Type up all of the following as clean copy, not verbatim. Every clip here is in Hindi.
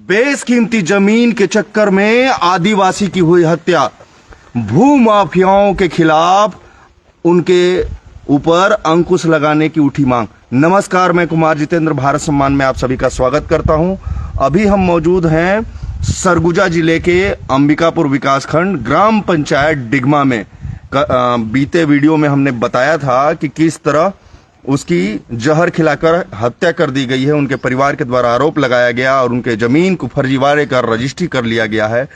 बेशकीमती जमीन के चक्कर में आदिवासी की हुई हत्या, भूमाफियाओं के खिलाफ उनके ऊपर अंकुश लगाने की उठी मांग। नमस्कार, मैं कुमार जितेंद्र भारत सम्मान में आप सभी का स्वागत करता हूं। अभी हम मौजूद हैं सरगुजा जिले के अंबिकापुर विकासखंड ग्राम पंचायत डिगमा में। बीते वीडियो में हमने बताया था कि किस तरह उसकी जहर खिलाकर हत्या कर दी गई है। उनके परिवार के द्वारा आरोप लगाया गया और उनके जमीन को फर्जीवाड़े कर रजिस्ट्री कर लिया गया है।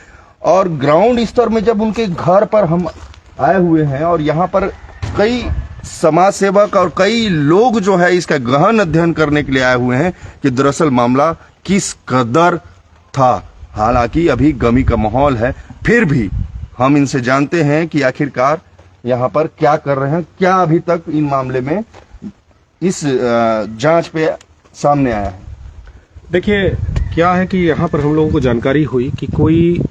और ग्राउंड स्तर में जब उनके घर पर हम आए हुए हैं और यहाँ पर कई समाज सेवक और कई लोग जो है इसका गहन अध्ययन करने के लिए आए हुए हैं कि दरअसल मामला किस कदर था। हालांकि अभी गमी का माहौल है, फिर भी हम इनसे जानते हैं कि आखिरकार यहाँ पर क्या कर रहे हैं, क्या अभी तक इन मामले में इस जांच पे सामने आया है। देखिए, क्या है कि यहाँ पर हम लोगों को जानकारी हुई कि कोई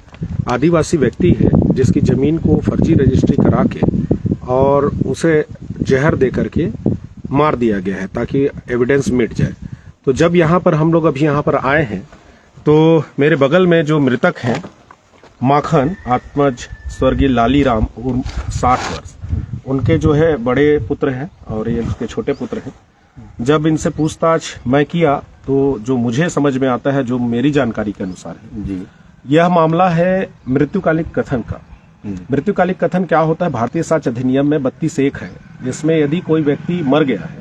आदिवासी व्यक्ति है जिसकी जमीन को फर्जी रजिस्ट्री करा के और उसे जहर दे करके मार दिया गया है ताकि एविडेंस मिट जाए। तो जब यहाँ पर हम लोग अभी यहाँ पर आए हैं तो मेरे बगल में जो मृतक हैं माखन आत्मज स्वर्गीय लालीराम उर्फ 60 वर्ष, उनके जो है बड़े पुत्र हैं और ये उसके छोटे पुत्र हैं। जब इनसे पूछताछ मैं किया तो जो मुझे समझ में आता है, जो मेरी जानकारी के अनुसार है जी, यह मामला है मृत्युकालिक कथन का। मृत्युकालिक कथन क्या होता है? भारतीय साक्ष्य अधिनियम में 32(1) है, जिसमें यदि कोई व्यक्ति मर गया है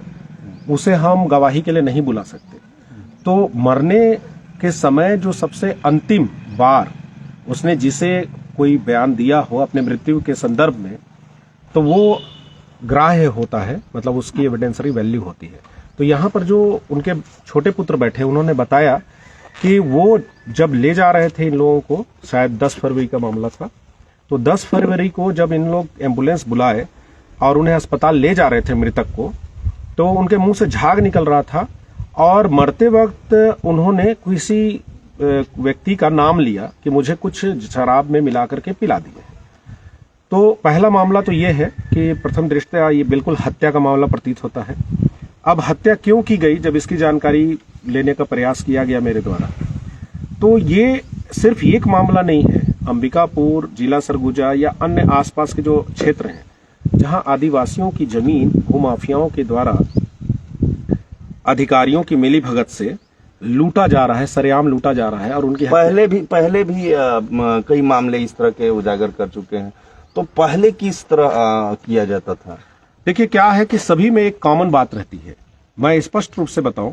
उसे हम गवाही के लिए नहीं बुला सकते। तो मरने के समय जो सबसे अंतिम बार उसने जिसे कोई बयान दिया हो अपने मृत्यु के संदर्भ में, तो वो ग्राह्य होता है, मतलब उसकी एविडेंसरी वैल्यू होती है। तो यहाँ पर जो उनके छोटे पुत्र बैठे, उन्होंने बताया कि वो जब ले जा रहे थे इन लोगों को, शायद 10 फरवरी का मामला था, तो 10 फरवरी को जब इन लोग एम्बुलेंस बुलाए और उन्हें अस्पताल ले जा रहे थे मृतक को, तो उनके मुंह से झाग निकल रहा था और मरते वक्त उन्होंने किसी व्यक्ति का नाम लिया कि मुझे कुछ शराब में मिला करके पिला दिए। तो पहला मामला तो ये है कि प्रथम दृष्टया ये बिल्कुल हत्या का मामला प्रतीत होता है। अब हत्या क्यों की गई, जब इसकी जानकारी लेने का प्रयास किया गया मेरे द्वारा, तो ये सिर्फ एक मामला नहीं है। अंबिकापुर, जिला सरगुजा या अन्य आसपास के जो क्षेत्र हैं जहां आदिवासियों की जमीन भूमाफियाओं के द्वारा अधिकारियों की मिलीभगत से लूटा जा रहा है, सरेआम लूटा जा रहा है। और उनकी पहले भी कई मामले इस तरह के उजागर कर चुके हैं। तो पहले किस तरह किया जाता था? देखिए, क्या है कि सभी में एक कॉमन बात रहती है। मैं स्पष्ट रूप से बताऊं,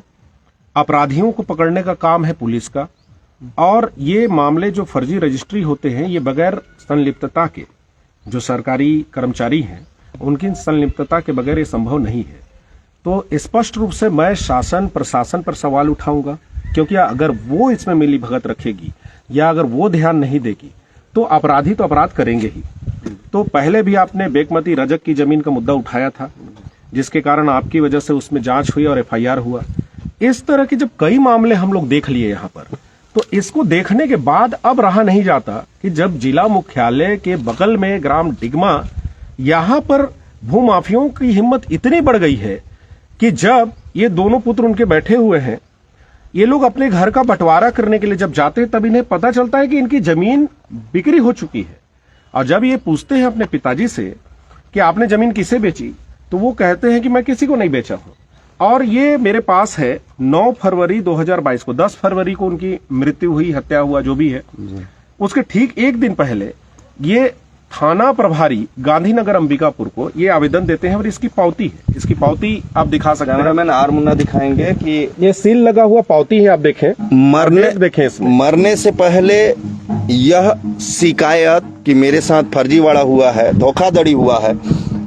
अपराधियों को पकड़ने का काम है पुलिस का, और ये मामले जो फर्जी रजिस्ट्री होते हैं ये बगैर संलिप्तता के, जो सरकारी कर्मचारी हैं उनकी संलिप्तता के बगैर ये संभव नहीं है। तो स्पष्ट रूप से मैं शासन प्रशासन पर सवाल उठाऊंगा, क्योंकि अगर वो इसमें मिलीभगत रखेगी या अगर वो ध्यान नहीं देगी तो अपराधी तो अपराध करेंगे ही। तो पहले भी आपने बेगमती रजक की जमीन का मुद्दा उठाया था, जिसके कारण आपकी वजह से उसमें जांच हुई और FIR हुआ। इस तरह के जब कई मामले हम लोग देख लिए यहाँ पर, तो इसको देखने के बाद अब रहा नहीं जाता कि जब जिला मुख्यालय के बगल में ग्राम डिगमा, यहाँ पर भूमाफियों की हिम्मत इतनी बढ़ गई है कि जब ये दोनों पुत्र उनके बैठे हुए हैं, ये लोग अपने घर का बंटवारा करने के लिए जब जाते हैं तब इन्हें पता चलता है कि इनकी जमीन बिक्री हो चुकी है। और जब ये पूछते हैं अपने पिताजी से कि आपने जमीन किसे बेची, तो वो कहते हैं कि मैं किसी को नहीं बेचा हूं। और ये मेरे पास है 9 फरवरी 2022 को, 10 फरवरी को उनकी मृत्यु हुई, हत्या हुआ जो भी है, उसके ठीक एक दिन पहले ये थाना प्रभारी गांधीनगर अंबिकापुर को ये आवेदन देते हैं। और इसकी पावती है, इसकी पावती आप दिखा सकते हैं। कैमरामैन आर मुन्ना दिखाएंगे कि ये सील लगा हुआ पावती है, आप देखें, देखें इसमें। मरने से पहले यह शिकायत कि मेरे साथ फर्जीवाड़ा हुआ है, धोखाधड़ी हुआ है,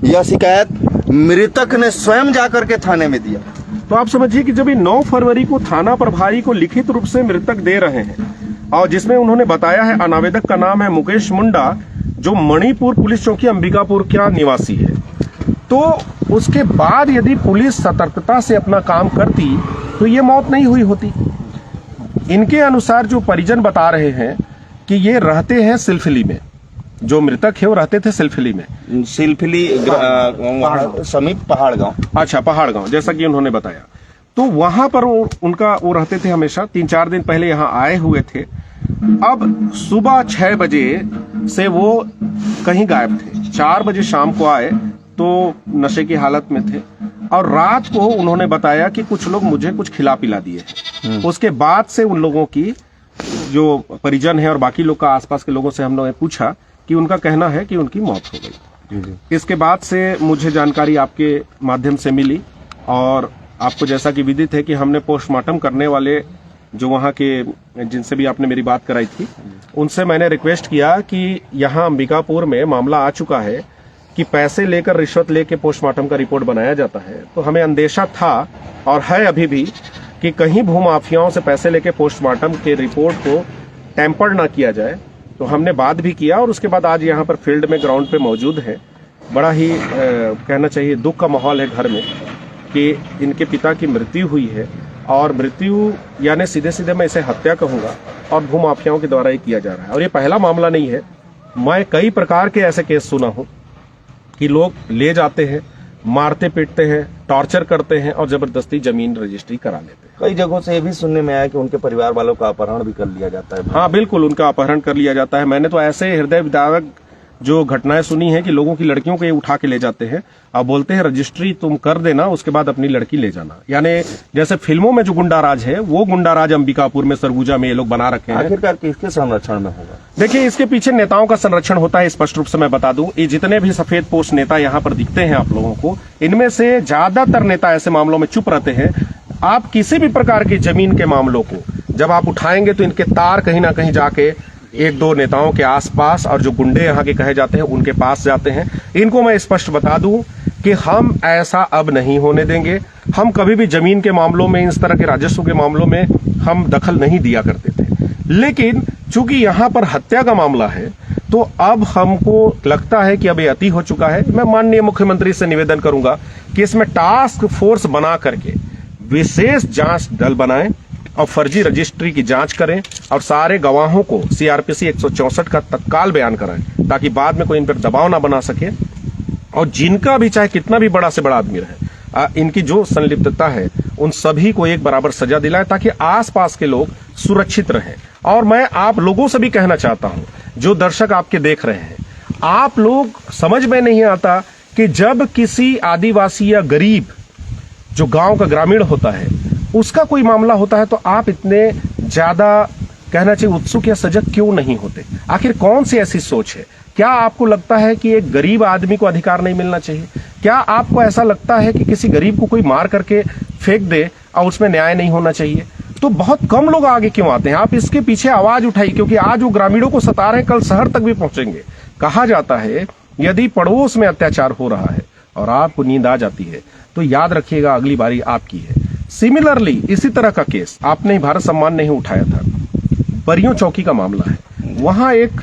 यह शिकायत मृतक ने स्वयं जाकर के थाने में दिया। तो आप समझिए कि जब ये 9 फरवरी को थाना प्रभारी को लिखित रूप से मृतक दे रहे हैं, और जिसमें उन्होंने बताया है अनावेदक का नाम है मुकेश मुंडा, जो मणिपुर पुलिस चौकी अंबिकापुर का निवासी है, तो उसके बाद यदि पुलिस सतर्कता से अपना काम करती तो ये मौत नहीं हुई होती। इनके अनुसार जो परिजन बता रहे हैं कि ये रहते हैं सिलफिली में, जो मृतक है वो रहते थे सिलफिली में, सिलफिली समीप पहाड़ गांव। अच्छा, पहाड़ गांव, जैसा कि उन्होंने बताया। तो वहां पर वो रहते थे हमेशा। 3-4 दिन पहले यहाँ आए हुए थे। अब सुबह 6 बजे से वो कहीं गायब थे। 4 बजे शाम को आए तो नशे की हालत में थे, और रात को उन्होंने बताया कि कुछ लोग मुझे कुछ खिला पिला दिए हैं। उसके बाद से उन लोगों की जो परिजन है और बाकी लोग का आसपास के लोगों से हम लोगों ने पूछा कि उनका कहना है कि उनकी मौत हो गई। इसके बाद से मुझे जानकारी आपके माध्यम से मिली, और आपको जैसा कि विदित है कि हमने पोस्टमार्टम करने वाले जो वहाँ के जिनसे भी आपने मेरी बात कराई थी, उनसे मैंने रिक्वेस्ट किया कि यहाँ अंबिकापुर में मामला आ चुका है कि पैसे लेकर रिश्वत लेके पोस्टमार्टम का रिपोर्ट बनाया जाता है। तो हमें अंदेशा था और है अभी भी कि कहीं भूमाफियाओं से पैसे लेके पोस्टमार्टम के रिपोर्ट को टेम्पर ना किया जाए। तो हमने बात भी किया, और उसके बाद आज यहाँ पर फील्ड में ग्राउंड पे मौजूद है। बड़ा ही कहना चाहिए दुख का माहौल है घर में कि इनके पिता की मृत्यु हुई है, और मृत्यु यानी सीधे सीधे मैं इसे हत्या कहूंगा, और भूमाफियाओं के द्वारा ये किया जा रहा है। और ये पहला मामला नहीं है, मैं कई प्रकार के ऐसे केस सुना हूं कि लोग ले जाते हैं, मारते पीटते हैं, टॉर्चर करते हैं और जबरदस्ती जमीन रजिस्ट्री करा लेते हैं। कई जगहों से ये भी सुनने में आया कि उनके परिवार वालों का अपहरण भी कर लिया जाता है। हाँ बिल्कुल, उनका अपहरण कर लिया जाता है। मैंने तो ऐसे हृदय विदारक जो घटनाएं सुनी है कि लोगों की लड़कियों को ये उठा के ले जाते हैं और बोलते हैं रजिस्ट्री तुम कर देना, उसके बाद अपनी लड़की ले जाना। यानी जैसे फिल्मों में जो गुंडा राज है, वो गुंडा राज अंबिकापुर में, सरगुजा में ये लोग बना रखे हैं। आखिरकार किसके संरक्षण में होगा? देखिए, इसके पीछे नेताओं का संरक्षण होता है। स्पष्ट रूप से मैं बता दूं, ये जितने भी सफेद पोस्ट नेता यहाँ पर दिखते हैं आप लोगों को, इनमें से ज्यादातर नेता ऐसे मामलों में चुप रहते हैं। आप किसी भी प्रकार की जमीन के मामलों को जब आप उठाएंगे तो इनके तार कहीं ना कहीं जाके 1-2 नेताओं के आसपास, और जो गुंडे यहाँ के कहे जाते हैं उनके पास जाते हैं। इनको मैं स्पष्ट बता दूं कि हम ऐसा अब नहीं होने देंगे। हम कभी भी जमीन के मामलों में, इस तरह के राजस्व के मामलों में हम दखल नहीं दिया करते थे, लेकिन चूंकि यहाँ पर हत्या का मामला है तो अब हमको लगता है कि अब ये अति हो चुका है। मैं माननीय मुख्यमंत्री से निवेदन करूंगा कि इसमें टास्क फोर्स बना करके विशेष जांच दल बनाएं और फर्जी रजिस्ट्री की जांच करें, और सारे गवाहों को सीआरपीसी 164 का तत्काल बयान कराएं, ताकि बाद में कोई इन पर दबाव ना बना सके। और जिनका भी, चाहे कितना भी बड़ा से बड़ा आदमी रहे, इनकी जो संलिप्तता है उन सभी को एक बराबर सजा दिलाए, ताकि आसपास के लोग सुरक्षित रहें। और मैं आप लोगों से भी कहना चाहता हूं, जो दर्शक आपके देख रहे हैं, आप लोग समझ में नहीं आता कि जब किसी आदिवासी या गरीब जो गांव का ग्रामीण होता है उसका कोई मामला होता है, तो आप इतने ज्यादा कहना चाहिए उत्सुक या सजग क्यों नहीं होते? आखिर कौन सी ऐसी सोच है? क्या आपको लगता है कि एक गरीब आदमी को अधिकार नहीं मिलना चाहिए? क्या आपको ऐसा लगता है कि किसी गरीब को कोई मार करके फेंक दे और उसमें न्याय नहीं होना चाहिए? तो बहुत कम लोग आगे क्यों आते हैं? आप इसके पीछे आवाज उठाइए, क्योंकि आज वो ग्रामीणों को सता रहे हैं, कल शहर तक भी पहुंचेंगे। कहा जाता है यदि पड़ोस में अत्याचार हो रहा है और आपको नींद आ जाती है तो याद रखिएगा अगली बारी आपकी है। सिमिलरली इसी तरह का केस आपने भारत सम्मान नहीं उठाया था, परियों चौकी का मामला है। वहां एक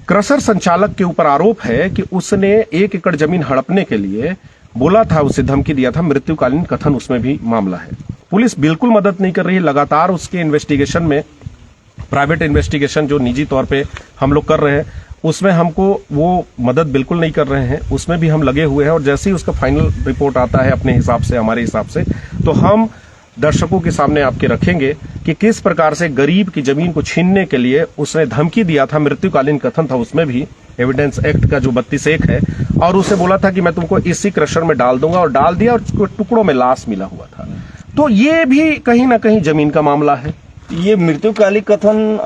क्रशर संचालक के ऊपर आरोप है कि उसने 1 एकड़ जमीन हड़पने के लिए बोला था, उसे धमकी दिया था। मृत्युकालीन कथन उसमें भी मामला है। पुलिस बिल्कुल मदद नहीं कर रही है। लगातार उसके इन्वेस्टिगेशन में, प्राइवेट इन्वेस्टिगेशन जो निजी तौर पे हम लोग कर रहे हैं, उसमें हमको वो मदद बिल्कुल नहीं कर रहे हैं। उसमें भी हम लगे हुए हैं, और जैसे ही उसका फाइनल रिपोर्ट आता है अपने हिसाब से, हमारे हिसाब से, तो हम दर्शकों के सामने आपके रखेंगे कि किस प्रकार से गरीब की जमीन को छीनने के लिए उसने धमकी दिया था। मृत्युकालीन कथन था उसमें भी, एविडेंस एक्ट का जो 32(1) है, और उसे बोला था कि मैं तुमको इसी क्रशर में डाल दूंगा, और डाल दिया, और टुकड़ों में लाश मिला हुआ था। तो ये भी कहीं ना कहीं जमीन का मामला है। ये मृत्युकालीन कथन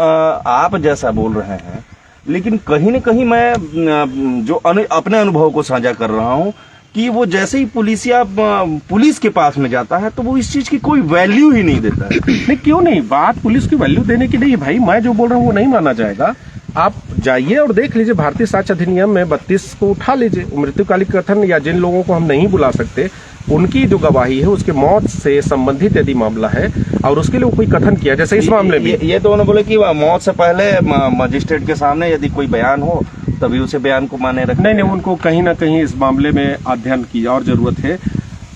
आप जैसा बोल रहे हैं, लेकिन कहीं न कहीं मैं जो अपने अनुभव को साझा कर रहा हूं कि वो जैसे ही पुलिस के पास में जाता है तो वो इस चीज की कोई वैल्यू ही नहीं देता है। नहीं, क्यों नहीं? बात पुलिस की वैल्यू देने की नहीं है भाई। मैं जो बोल रहा हूँ वो नहीं माना जाएगा। आप जाइए और देख लीजिए, भारतीय साक्ष्य अधिनियम में 32 को उठा लीजिए। मृत्युकालिक कथन या जिन लोगों को हम नहीं बुला सकते, उनकी जो गवाही है उसके मौत से संबंधित यदि मामला है और उसके लिए कोई कथन किया, जैसे इस मामले में ये तो उन्होंने बोले कि मौत से पहले मजिस्ट्रेट के सामने यदि कोई बयान हो तभी उसे बयान को माने रखें। नहीं, उनको कहीं ना कहीं इस मामले में अध्ययन की और जरूरत है।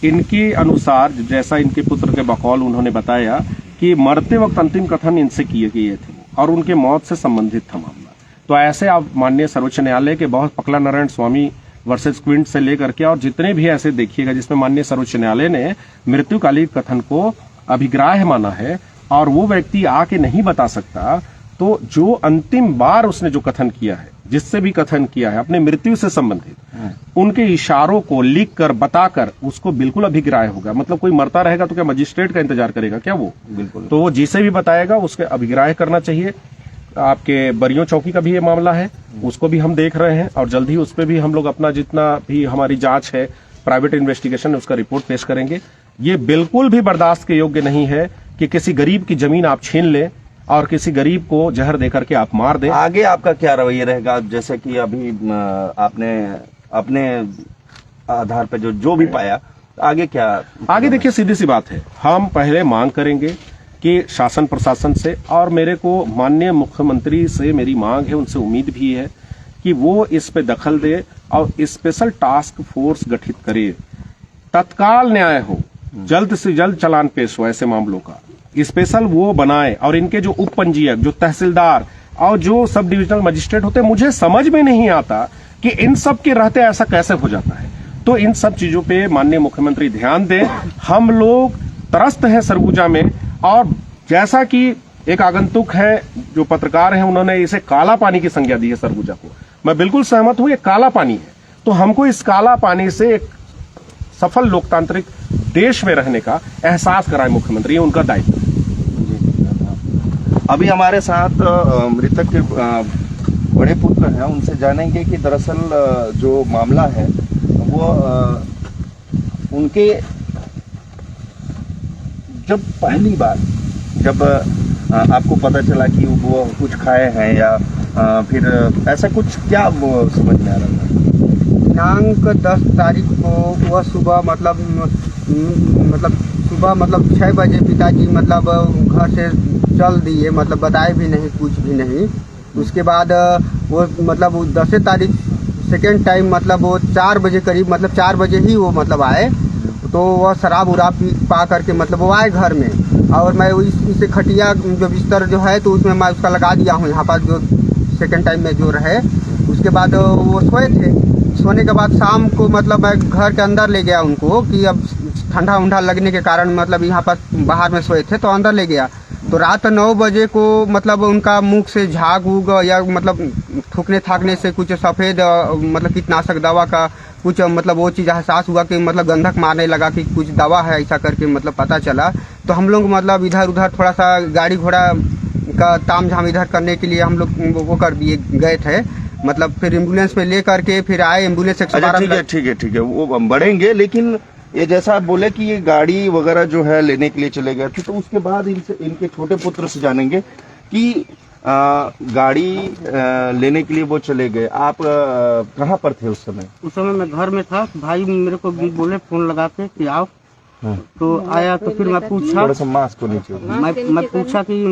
इनके अनुसार, जैसा इनके पुत्र के बकौल उन्होंने बताया कि मरते वक्त अंतिम कथन इनसे किए गए थे और उनके मौत से संबंधित था मामला। तो ऐसे आप माननीय सर्वोच्च न्यायालय के बहुत पकला नारायण स्वामी वर्सेस क्विंट से लेकर के और जितने भी ऐसे देखिएगा जिसमें माननीय सर्वोच्च न्यायालय ने मृत्युकालीन कथन को अभिग्राह्य माना है और वो व्यक्ति आके नहीं बता सकता, तो जो अंतिम बार उसने जो कथन किया है, जिससे भी कथन किया है अपने मृत्यु से संबंधित, उनके इशारों को लिख कर बताकर उसको बिल्कुल अभिग्राह्य होगा। मतलब कोई मरता रहेगा तो क्या मजिस्ट्रेट का इंतजार करेगा क्या वो? बिल्कुल। तो वो जिसे भी बताएगा उसके अभिग्राह्य करना चाहिए। आपके बरियों चौकी का भी ये मामला है, उसको भी हम देख रहे हैं और जल्द ही उस पर भी हम लोग अपना जितना भी हमारी जांच है, प्राइवेट इन्वेस्टिगेशन, उसका रिपोर्ट पेश करेंगे। ये बिल्कुल भी बर्दाश्त के योग्य नहीं है कि किसी गरीब की जमीन आप छीन लें और किसी गरीब को जहर देकर के आप मार दें। आगे आपका क्या रवैया रहेगा? जैसे कि अभी आपने अपने आधार पे जो भी पाया, आगे क्या? आगे देखिए, सीधी सी बात है, हम पहले मांग करेंगे कि शासन प्रशासन से, और मेरे को माननीय मुख्यमंत्री से मेरी मांग है, उनसे उम्मीद भी है कि वो इस पे दखल दे और स्पेशल टास्क फोर्स गठित करे, तत्काल न्याय हो, जल्द से जल्द चालान पेश हो ऐसे मामलों का, स्पेशल वो बनाए। और इनके जो उप पंजीयक, जो तहसीलदार और जो सब डिविजनल मजिस्ट्रेट होते हैं, मुझे समझ में नहीं आता कि इन सब के रहते ऐसा कैसे हो जाता है। तो इन सब चीजों पे माननीय मुख्यमंत्री ध्यान दें। हम लोग त्रस्त हैं सरगुजा में, और जैसा कि एक आगंतुक है जो पत्रकार हैं, उन्होंने इसे काला पानी की संज्ञा दी है सरगुजा को, मैं बिल्कुल सहमत हूं, ये काला पानी है। तो हमको इस काला पानी से एक सफल लोकतांत्रिक देश में रहने का एहसास कराए मुख्यमंत्री, ये उनका दायित्व है। अभी हमारे साथ मृतक के बड़े पुत्र हैं, उनसे जानेंगे कि दरअसल जो मामला है वो उनके जब पहली बार जब आपको पता चला कि वो कुछ खाए हैं या फिर ऐसा कुछ, क्या वो समझ में आ रहा था? दिनांक 10 तारीख को वह सुबह मतलब सुबह 6 बजे पिताजी मतलब घर से चल दिए, मतलब बताए भी नहीं, कुछ भी नहीं। उसके बाद वो मतलब 10 तारीख सेकेंड टाइम मतलब वो 4 बजे करीब, मतलब 4 बजे ही वो मतलब आए। तो वह शराब उराब पा करके मतलब वो आए घर में, और मैं इसे खटिया जो बिस्तर जो है तो उसमें मैं उसका लगा दिया हूँ यहाँ पर, जो सेकेंड टाइम में जो रहे। उसके बाद वो सोए थे, सोने के बाद शाम को मतलब मैं घर के अंदर ले गया उनको, कि अब ठंडा उंडा लगने के कारण मतलब यहाँ पर बाहर में सोए थे तो अंदर ले गया। तो रात 9 बजे को मतलब उनका मुख से झाग उग या मतलब थूकने थाकने से कुछ सफ़ेद मतलब कीटनाशक दवा का कुछ मतलब वो चीज़ एहसास हुआ कि मतलब गंधक मारने लगा कि कुछ दवा है, ऐसा करके मतलब पता चला। तो हम लोग मतलब इधर उधर थोड़ा सा गाड़ी घोड़ा का ताम झाम इधर करने के लिए हम लोग वो कर दिए गए थे, मतलब फिर एम्बुलेंस में ले करके फिर आए। एम्बुलेंस अच्छा, ठीक है, वो हम बढ़ेंगे, लेकिन ये जैसा आप बोले कि ये गाड़ी वगैरह जो है लेने के लिए चले गए थे, तो उसके बाद इनके छोटे पुत्र से जानेंगे कि गाड़ी लेने के लिए वो चले गए। आप कहाँ पर थे उस समय? उस समय मैं घर में था, भाई मेरे को भी बोले फोन लगा के कि आओ। तो आया तो फिर मैं पूछा, थोड़ा सा मास्क को नीचे, मैं पूछा कि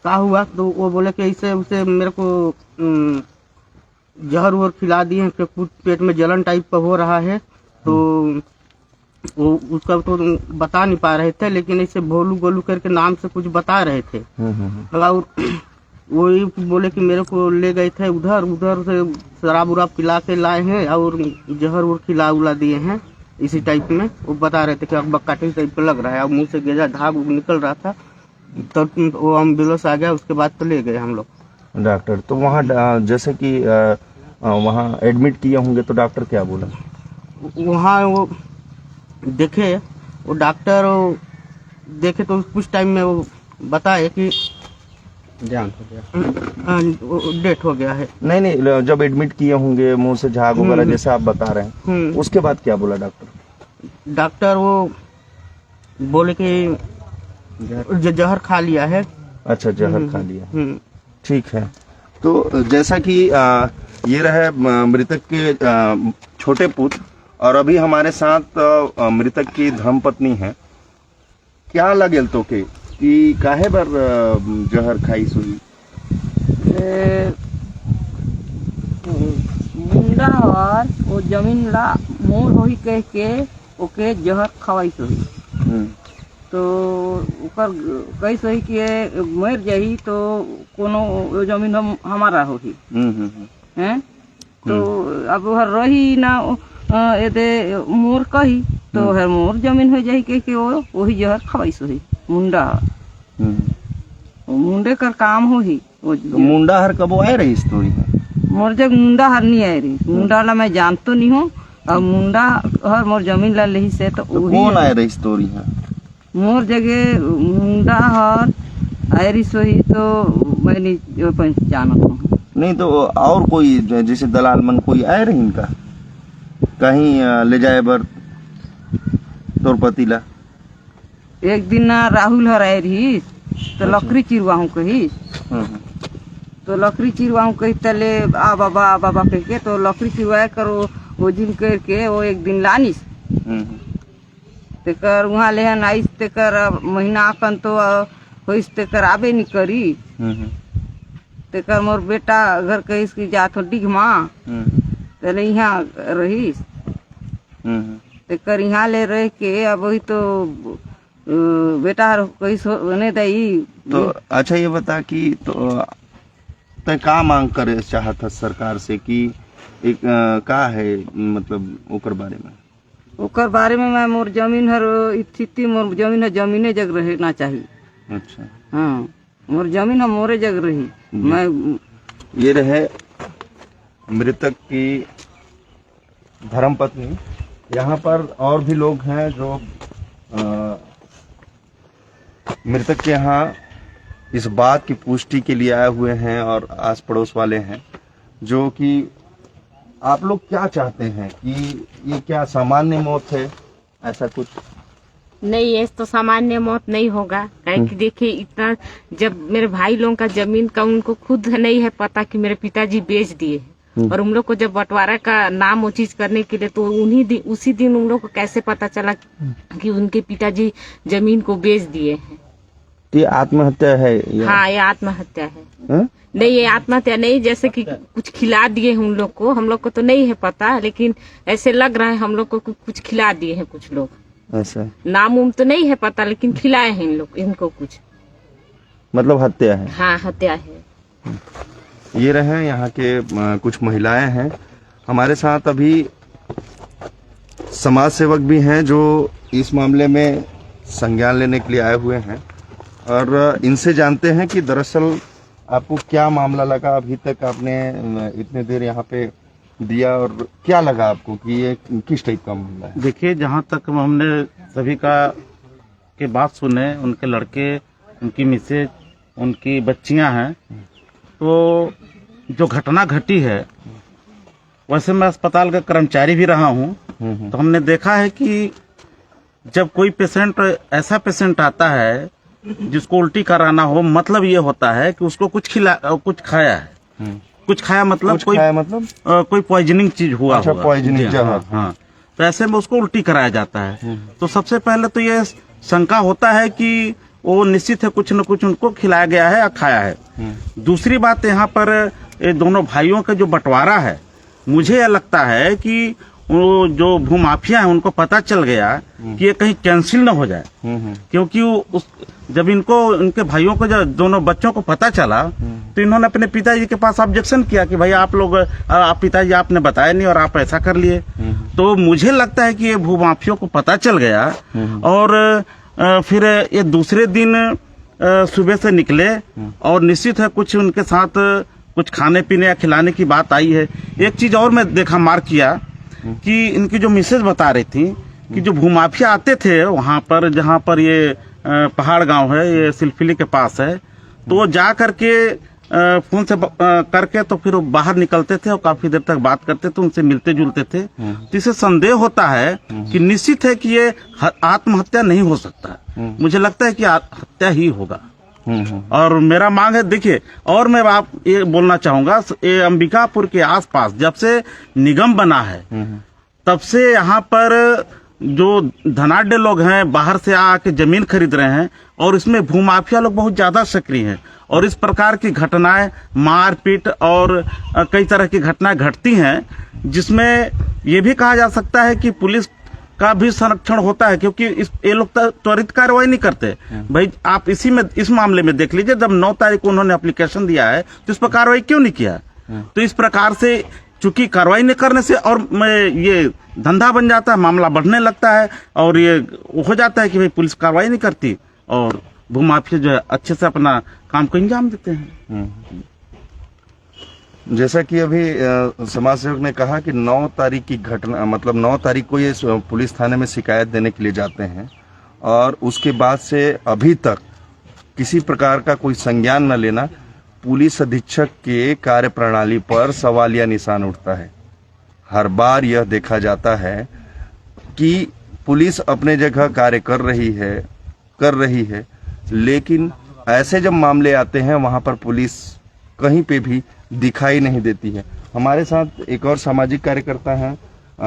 क्या हुआ। तो वो बोले कि ऐसे उसे मेरे को जहर वहर खिला दिए हैं, कुछ पेट में जलन टाइप का हो रहा है। तो वो उसका तो बता नहीं पा रहे थे, लेकिन ऐसे भोलू गोलू करके नाम से कुछ बता रहे थे। और वही बोले कि मेरे को ले गए थे उधर से शराब उराब पिला के लाए हैं और जहर उर खिला उला दिए हैं, इसी टाइप में वो बता रहे थे कि बक्काटी टाइप लग रहा है, और मुंह से गेजा धाग निकल रहा था। तो वो एम्बुलेंस आ गया, उसके बाद तो ले गए हम लोग डॉक्टर। तो वहाँ जैसे कि वहाँ एडमिट किए होंगे, तो डॉक्टर क्या बोला? वहाँ वो देखे, वो डॉक्टर देखे तो कुछ टाइम में वो बताए कि जान हो गया, डेथ हो गया है। नहीं, जब एडमिट किए होंगे, मुंह से झाग वगैरह जैसे आप बता रहे हैं, उसके बाद क्या बोला डॉक्टर? डॉक्टर वो बोले कि जहर खा लिया है। अच्छा, जहर खा लिया, ठीक है। तो जैसा कि ये रहे मृतक के छोटे पुत्र, और अभी हमारे साथ मृतक की धर्मपत्नी है। क्या लगेल तो के कि काहे बर जहर खाई सुई? मुंडा और वो जमीन ला मोर होई कह के ओके जहर खवाई सोई। तो ऊपर कई सही कि मर जाही तो कोनो जमीन हमारा होही हैं, तो अब हर रही ना एदे मोर कही तो हर मोर जमीन हो जाही के वो वही जहर खवाई सोही मुंडा मुंडे कर काम हो ही वो तो मुंडा हर कबो आए रही स्टोरी है? मोर जग मुंडा हर नहीं आए रही मुंडा ला मैं जानतो नहीं हूँ और मुंडा हर मोर जमीन ला लेही से तो वही कौन आए रही स्टोरी है? मोर जगह मुंडा हर आए रही सोही तो मैं नहीं जानत हूँ। नहीं तो और कोई जैसे दलाल मन कोई आए रही इनका कहीं ले जाए बर तोर पति ला? एक दिन ना राहुल हर आए रही तो लकड़ी चिरवाहू कही तो लकड़ी चिरवाहू कही तले आ बाबा कह के तो लकड़ी चिरवाए कर वो जिम करके वो एक दिन लानिस तेकर वहाँ लेहन आइस तेकर महीना आकन तो होइस तेकर आबे नहीं करी तेकर मोर बेटा घर कहिस की जात हो डिघमा तले यहाँ रहीस तेकर यहाँ ले रह के अब वही तो बेटा कहिस होने दई तो अच्छा ये बता कि तो तय का मांग करे चाहत है सरकार से कि एक का है मतलब ओकर बारे में मैं मोर जमीन हर स्थिति मोर जमीन है जमीने जग रहना चाहिए। अच्छा हाँ मोर जमीन है मोरे जग रही मैं ये रहे मृतक की धर्मपत्नी। यहाँ पर और भी लोग हैं जो मृतक के यहाँ इस बात की पुष्टि के लिए आए हुए हैं और आस पड़ोस वाले हैं जो कि आप लोग क्या चाहते हैं कि ये क्या सामान्य मौत है ऐसा कुछ? नहीं ये तो सामान्य मौत नहीं होगा काहे कि देखिए इतना जब मेरे भाई लोगों का जमीन का उनको खुद नहीं है पता कि मेरे पिताजी बेच दिए और उन लोग को जब बंटवारा का नाम वो चीज करने के लिए तो उसी दिन उन लोग को कैसे पता चला कि उनके पिताजी जमीन को बेच दिए हैं। ये आत्महत्या है या? हाँ ये आत्महत्या है। है? नहीं ये आत्महत्या नहीं जैसे कि कुछ खिला दिए हैं उन लोग को हम लोग को तो नहीं है पता लेकिन ऐसे लग रहा है हम लोग को कुछ खिला दिए हैं कुछ लोग ऐसा नाम उम तो नहीं है पता लेकिन खिलाए हैं इन लोग इनको कुछ मतलब हत्या है। हाँ हत्या है। ये रहे यहाँ के कुछ महिलाएं हैं हमारे साथ अभी समाज सेवक भी हैं जो इस मामले में संज्ञान लेने के लिए आए हुए हैं और इनसे जानते हैं कि दरअसल आपको क्या मामला लगा अभी तक आपने इतने देर यहाँ पे दिया और क्या लगा आपको कि ये किस टाइप का मामला है? देखिए जहाँ तक हमने सभी का के बात सुने उनके लड़के उनकी मिसेज उनकी बच्चियां हैं तो जो घटना घटी है वैसे मैं अस्पताल का कर्मचारी भी रहा हूँ तो हमने देखा है कि जब कोई पेशेंट ऐसा पेशेंट आता है जिसको उल्टी कराना हो मतलब ये होता है कि उसको कुछ खाया है कुछ खाया मतलब कोई पॉइजनिंग चीज हुआ अच्छा, पॉइजनिंग हाँ तो ऐसे में उसको उल्टी कराया जाता है। तो सबसे पहले तो ये शंका होता है कि वो निश्चित है कुछ न कुछ उनको खिलाया गया है या खाया है। दूसरी बात यहाँ पर ये दोनों भाइयों का जो बंटवारा है मुझे यह लगता है कि वो जो भूमाफिया है उनको पता चल गया कि ये कहीं कैंसिल न हो जाए क्योंकि जब इनके भाइयों को जब दोनों बच्चों को पता चला तो इन्होंने अपने पिताजी के पास ऑब्जेक्शन किया कि भाई आप लोग पिताजी आपने बताया नहीं और आप ऐसा कर लिए। तो मुझे लगता है कि ये भूमाफियों को पता चल गया और फिर ये दूसरे दिन सुबह से निकले और निश्चित है कुछ उनके साथ कुछ खाने पीने या खिलाने की बात आई है। एक चीज और मैं देखा मार्क किया कि इनकी जो मिसेज बता रही थी कि जो भूमाफिया आते थे वहां पर जहां पर ये पहाड़ गांव है ये सिलफिली के पास है तो वो जा करके फोन से करके तो फिर वो बाहर निकलते थे और काफी देर तक बात करते थे उनसे मिलते जुलते थे। तो इससे संदेह होता है कि निश्चित है कि ये आत्महत्या नहीं हो सकता मुझे लगता है कि हत्या ही होगा। और मेरा मांग है देखिए और मैं आप ये बोलना चाहूंगा ये अंबिकापुर के आसपास जब से निगम बना है तब से यहाँ पर जो धनाढ्य लोग हैं बाहर से आके जमीन खरीद रहे हैं और इसमें भूमाफिया लोग बहुत ज्यादा सक्रिय हैं और इस प्रकार की घटनाएं मारपीट और कई तरह की घटनाएं घटती हैं जिसमें ये भी कहा जा सकता है कि पुलिस का भी संरक्षण होता है क्योंकि ये लोग त्वरित कार्रवाई नहीं करते। भाई आप इस मामले में देख लीजिए जब 9 तारीख को उन्होंने एप्लीकेशन दिया है तो इस पर कार्रवाई क्यों नहीं किया। तो इस प्रकार से चूंकि कार्रवाई नहीं करने से और ये धंधा बन जाता है, मामला बढ़ने लगता है और ये हो जाता है कि भाई पुलिस कार्रवाई नहीं करती और भूमाफिया जो है अच्छे से अपना काम को अंजाम देते हैं। जैसा कि अभी समाज सेवक ने कहा कि 9 तारीख की घटना, मतलब 9 तारीख को ये पुलिस थाने में शिकायत देने के लिए जाते हैं और उसके बाद से अभी तक किसी प्रकार का कोई संज्ञान न लेना, पुलिस अधीक्षक के कार्यप्रणाली पर सवालिया निशान उठता है। हर बार यह देखा जाता है कि पुलिस अपने जगह कार्य कर रही है, लेकिन ऐसे जब मामले आते हैं वहां पर पुलिस कहीं पे भी दिखाई नहीं देती है। हमारे साथ एक और सामाजिक कार्यकर्ता हैं,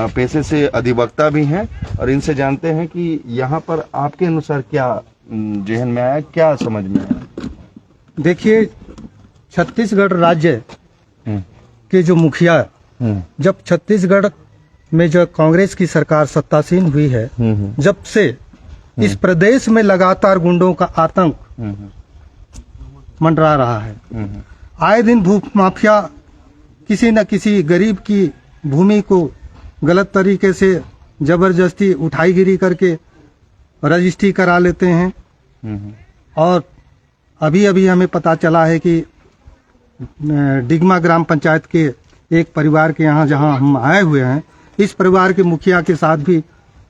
पेशे से अधिवक्ता भी हैं और इनसे जानते हैं कि यहाँ पर आपके अनुसार क्या जहन में आया, क्या समझ में आया। देखिए, छत्तीसगढ़ राज्य के जो मुखिया, जब छत्तीसगढ़ में जो कांग्रेस की सरकार सत्तासीन हुई है, जब से इस प्रदेश में लगातार गुंडों का आतंक मंडरा रहा है। आए दिन भू माफिया किसी न किसी गरीब की भूमि को गलत तरीके से जबरदस्ती उठाईगिरी करके रजिस्ट्री करा लेते हैं। और अभी अभी हमें पता चला है कि डिगमा ग्राम पंचायत के एक परिवार के यहाँ जहाँ हम आए हुए हैं, इस परिवार के मुखिया के साथ भी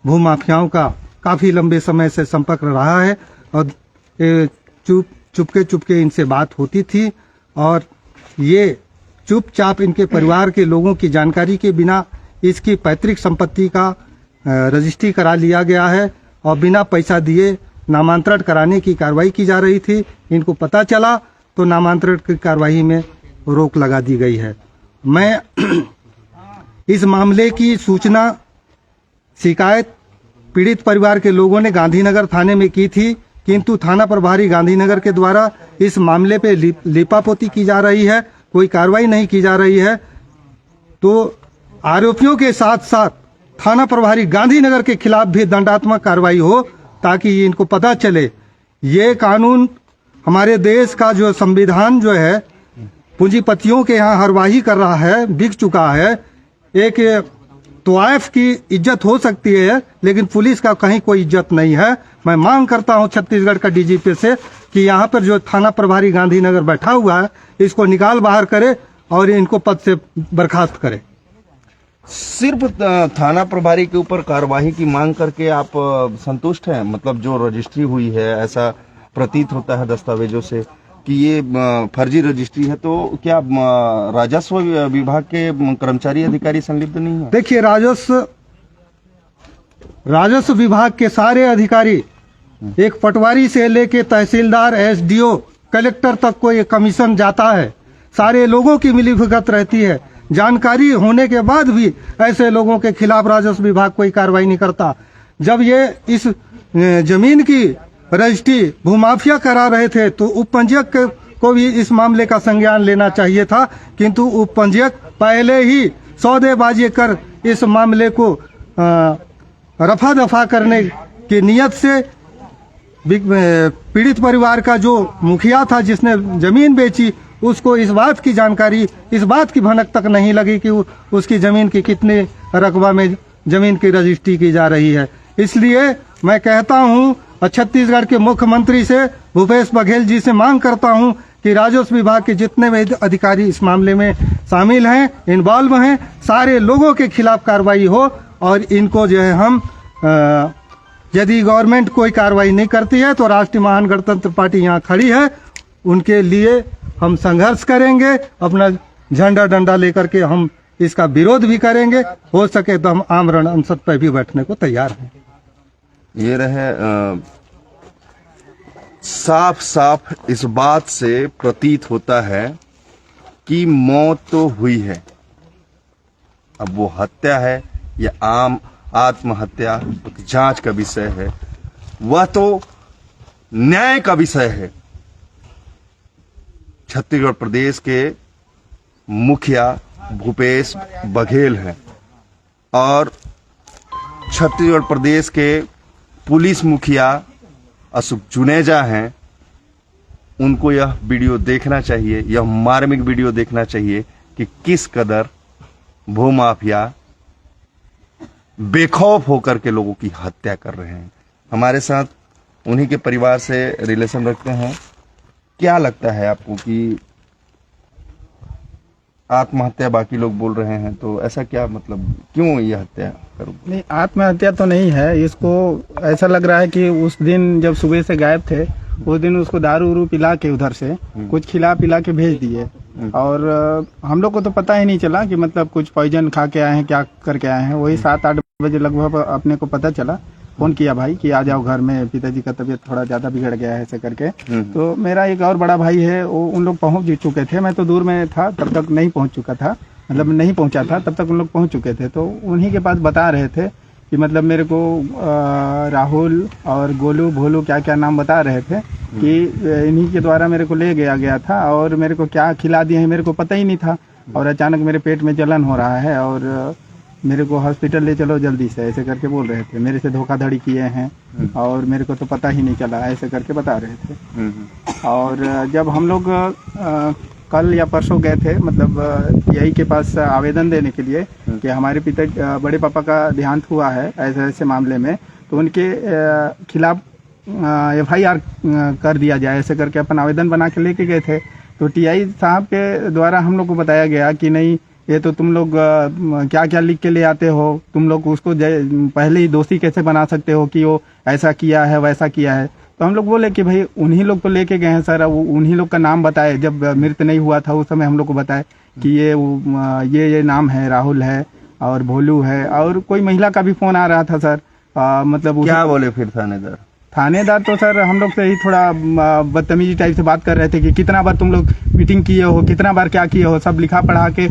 भूमाफियाओं का काफी लंबे समय से संपर्क रहा है और चुपके इनसे बात होती थी और ये चुपचाप इनके परिवार के लोगों की जानकारी के बिना इसकी पैतृक संपत्ति का रजिस्ट्री करा लिया गया है और बिना पैसा दिए नामांतरण कराने की कार्रवाई की जा रही थी। इनको पता चला तो नामांतरण की कार्रवाई में रोक लगा दी गई है। मैं इस मामले की सूचना, शिकायत पीड़ित परिवार के लोगों ने गांधीनगर थाने में की थी, किंतु थाना प्रभारी गांधीनगर के द्वारा इस मामले पे लिपापोती की जा रही है, कोई कार्रवाई नहीं की जा रही है। तो आरोपियों के साथ साथ थाना प्रभारी गांधीनगर के खिलाफ भी दंडात्मक कार्रवाई हो, ताकि इनको पता चले ये कानून हमारे देश का जो संविधान जो है पूंजीपतियों के यहाँ हरवाही कर रहा है, बिक चुका है। एक तवाइफ की इज्जत हो सकती है लेकिन पुलिस का कहीं कोई इज्जत नहीं है। मैं मांग करता हूं छत्तीसगढ़ का डीजीपी से कि यहाँ पर जो थाना प्रभारी गांधीनगर बैठा हुआ है इसको निकाल बाहर करे और इनको पद से बर्खास्त करे। सिर्फ थाना प्रभारी के ऊपर कार्यवाही की मांग करके आप संतुष्ट हैं? मतलब जो रजिस्ट्री हुई है, ऐसा प्रतीत होता है दस्तावेजों से कि ये फर्जी रजिस्ट्री है, तो क्या राजस्व विभाग के कर्मचारी अधिकारी संलिप्त नहीं है? देखिए, राजस्व विभाग के सारे अधिकारी, एक पटवारी से लेके तहसीलदार, एसडीओ, कलेक्टर तक को ये कमीशन जाता है। सारे लोगों की मिलीभगत रहती है। जानकारी होने के बाद भी ऐसे लोगों के खिलाफ राजस्व विभाग कोई कार्रवाई नहीं करता। जब ये इस जमीन की रजिस्ट्री भूमाफिया करा रहे थे तो उपपंजीयक को भी इस मामले का संज्ञान लेना चाहिए था, किंतु उपपंजीयक पहले ही सौदेबाजी कर इस मामले को रफा दफा करने की नियत से पीड़ित परिवार का जो मुखिया था जिसने जमीन बेची, उसको इस बात की जानकारी, इस बात की भनक तक नहीं लगी कि उसकी जमीन की कितने रकबा में जमीन की रजिस्ट्री की जा रही है। इसलिए मैं कहता हूं, छत्तीसगढ़ के मुख्यमंत्री से, भूपेश बघेल जी से मांग करता हूं कि राजस्व विभाग के जितने भी अधिकारी इस मामले में शामिल हैं, इन्वॉल्व हैं, सारे लोगों के खिलाफ कार्रवाई हो और इनको जो है हम यदि गवर्नमेंट कोई कार्रवाई नहीं करती है तो राष्ट्रीय महान गणतंत्र पार्टी यहाँ खड़ी है, उनके लिए हम संघर्ष करेंगे। अपना झंडा डंडा लेकर के हम इसका विरोध भी करेंगे। हो सके तो हम आमरण अनशन पर भी बैठने को तैयार हैं। ये रहे साफ साफ इस बात से प्रतीत होता है कि मौत तो हुई है, अब वो हत्या है या आम आत्महत्या जांच का विषय है, वह तो न्याय का विषय है। छत्तीसगढ़ प्रदेश के मुखिया भूपेश बघेल हैं और छत्तीसगढ़ प्रदेश के पुलिस मुखिया अशोक जुनेजा हैं। उनको यह वीडियो देखना चाहिए, यह मार्मिक वीडियो देखना चाहिए कि किस कदर भूमाफिया बेखौफ होकर के लोगों की हत्या कर रहे हैं। हमारे साथ उन्हीं के परिवार से रिलेशन रखते हैं। क्या लगता है आपको कि आत्महत्या बाकी लोग बोल रहे हैं, तो ऐसा क्या मतलब क्यों ये हत्या करूँ? नहीं, आत्महत्या तो नहीं है। इसको ऐसा लग रहा है कि उस दिन जब सुबह से गायब थे, उस दिन उसको दारू उरू पिला के उधर से कुछ खिला पिला के भेज दिए, और हम लोग को तो पता ही नहीं चला कि मतलब कुछ पॉइजन खा के आए हैं, क्या करके आए हैं। वही 7-8 बजे लगभग अपने को पता चला, फोन किया भाई कि आ जाओ घर में, पिताजी का तबीयत थोड़ा ज्यादा बिगड़ गया है ऐसे करके। तो मेरा एक और बड़ा भाई है, वो उन लोग पहुंच चुके थे। मैं तो दूर में था, तब तक नहीं पहुंच चुका था, मतलब नहीं पहुंचा था, तब तक उन लोग पहुंच चुके थे। तो उन्हीं के पास बता रहे थे कि मतलब मेरे को राहुल और गोलू भोलू क्या क्या नाम बता रहे थे कि इन्हीं के द्वारा मेरे को ले गया था, और मेरे को क्या खिला दिए हैं मेरे को पता ही नहीं था, और अचानक मेरे पेट में जलन हो रहा है और मेरे को हॉस्पिटल ले चलो जल्दी से, ऐसे करके बोल रहे थे। मेरे से धोखाधड़ी किए हैं और मेरे को तो पता ही नहीं चला, ऐसे करके बता रहे थे। और जब हम लोग कल या परसों गए थे, मतलब यही के पास आवेदन देने के लिए कि हमारे बड़े पापा का देहांत हुआ है ऐसे ऐसे मामले में, तो उनके खिलाफ FIR कर दिया जाए, ऐसे करके अपन आवेदन बना के लेके गए थे। तो TI साहब के द्वारा हम लोग को बताया गया कि नहीं, ये तो तुम लोग क्या क्या लिख के ले आते हो, तुम लोग उसको पहले ही दोषी कैसे बना सकते हो कि वो ऐसा किया है वैसा किया है। तो हम लोग बोले कि भाई उन्हीं लोग तो लेके गए हैं सर, उन्हीं लोग का नाम बताए। जब मृत नहीं हुआ था उस समय हम लोग को बताए कि ये नाम है, राहुल है और भोलू है, और कोई महिला का भी फोन आ रहा था सर। मतलब क्या बोले फिर थानेदार तो सर हम लोग से ही थोड़ा बदतमीजी टाइप से बात कर रहे थे कि कितना बार तुम लोग मीटिंग किए हो, कितना बार क्या किए हो, सब लिखा पढ़ा के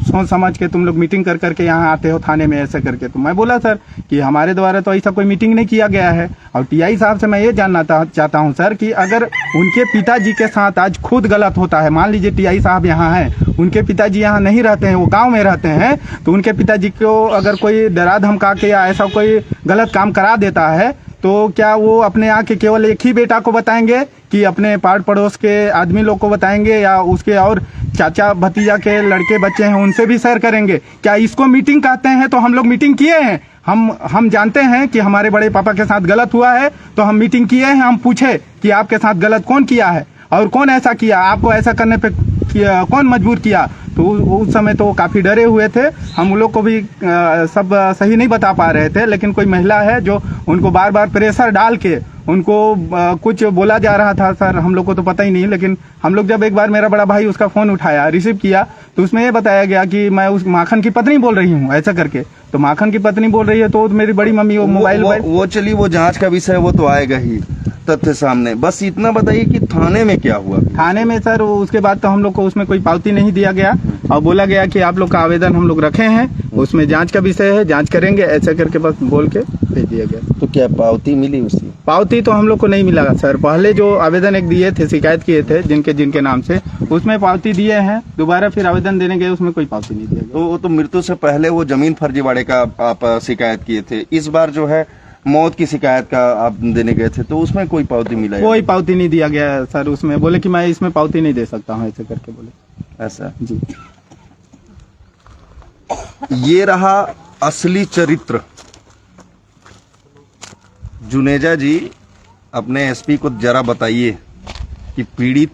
सोच समझ के तुम लोग मीटिंग कर करके यहाँ आते हो थाने में, ऐसे करके। तो मैं बोला सर कि हमारे द्वारा तो ऐसा कोई मीटिंग नहीं किया गया है। और TI साहब से मैं ये जानना चाहता हूँ सर कि अगर उनके पिताजी के साथ आज खुद गलत होता है, मान लीजिए TI साहब यहाँ हैं, उनके पिताजी यहाँ नहीं रहते हैं, वो गाँव में रहते हैं, तो उनके पिताजी को अगर कोई डरा धमका के या ऐसा कोई गलत काम करा देता है, तो क्या वो अपने यहाँ के केवल एक ही बेटा को बताएंगे कि अपने पाड़ पड़ोस के आदमी लोग को बताएंगे, या उसके और चाचा भतीजा के लड़के बच्चे हैं उनसे भी शेयर करेंगे? क्या इसको मीटिंग कहते हैं? तो हम लोग मीटिंग किए हैं, हम जानते हैं कि हमारे बड़े पापा के साथ गलत हुआ है, तो हम मीटिंग किए हैं, हम पूछे कि आपके साथ गलत कौन किया है और कौन ऐसा किया, आपको ऐसा करने पे कौन मजबूर किया। तो उस समय तो काफ़ी डरे हुए थे, हम लोग को भी सब सही नहीं बता पा रहे थे। लेकिन कोई महिला है जो उनको बार बार प्रेशर डाल के उनको कुछ बोला जा रहा था सर, हम लोग को तो पता ही नहीं। लेकिन हम लोग जब एक बार मेरा बड़ा भाई उसका फ़ोन उठाया, रिसीव किया, तो उसमें ये बताया गया कि मैं उस माखन की पत्नी बोल रही हूँ, ऐसा करके। तो माखन की पत्नी बोल रही है तो मेरी बड़ी मम्मी वो मोबाइल वो चलिए, वो जांच का विषय वो तो आएगा ही तथ्य सामने। बस इतना बताइए कि थाने में क्या हुआ? थाने में सर उसके बाद तो हम लोग को उसमें कोई पावती नहीं दिया गया, और बोला गया कि आप लोग का आवेदन हम लोग रखे हैं, उसमें जांच का विषय है, जांच करेंगे, ऐसा करके बस बोल के भेज दिया गया। तो क्या पावती मिली उसकी? पावती तो हम लोग को नहीं मिला सर। पहले जो आवेदन एक दिए थे, शिकायत किए थे जिनके नाम से, उसमें पावती दिए हैं। दोबारा फिर आवेदन देने गए, उसमें कोई पावती नहीं दिया गया। तो वो तो मृत्यु से पहले वो जमीन फर्जीवाड़े का आप शिकायत किए थे, इस बार जो है मौत की शिकायत का आप देने गए थे, तो उसमें कोई पावती मिला? कोई पावती नहीं दिया गया सर। उसमें बोले कि मैं इसमें पावती नहीं दे सकता हूँ, ऐसे करके बोले। ऐसा जी। ये रहा असली चरित्र। जुनेजा जी, अपने SP को जरा बताइए कि पीड़ित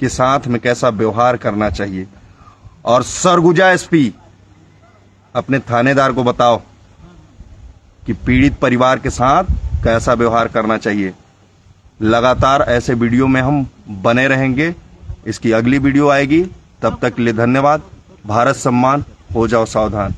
के साथ में कैसा व्यवहार करना चाहिए, और सरगुजा SP अपने थानेदार को बताओ कि पीड़ित परिवार के साथ कैसा व्यवहार करना चाहिए। लगातार ऐसे वीडियो में हम बने रहेंगे। इसकी अगली वीडियो आएगी, तब तक के लिए धन्यवाद। भारत सम्मान, हो जाओ सावधान।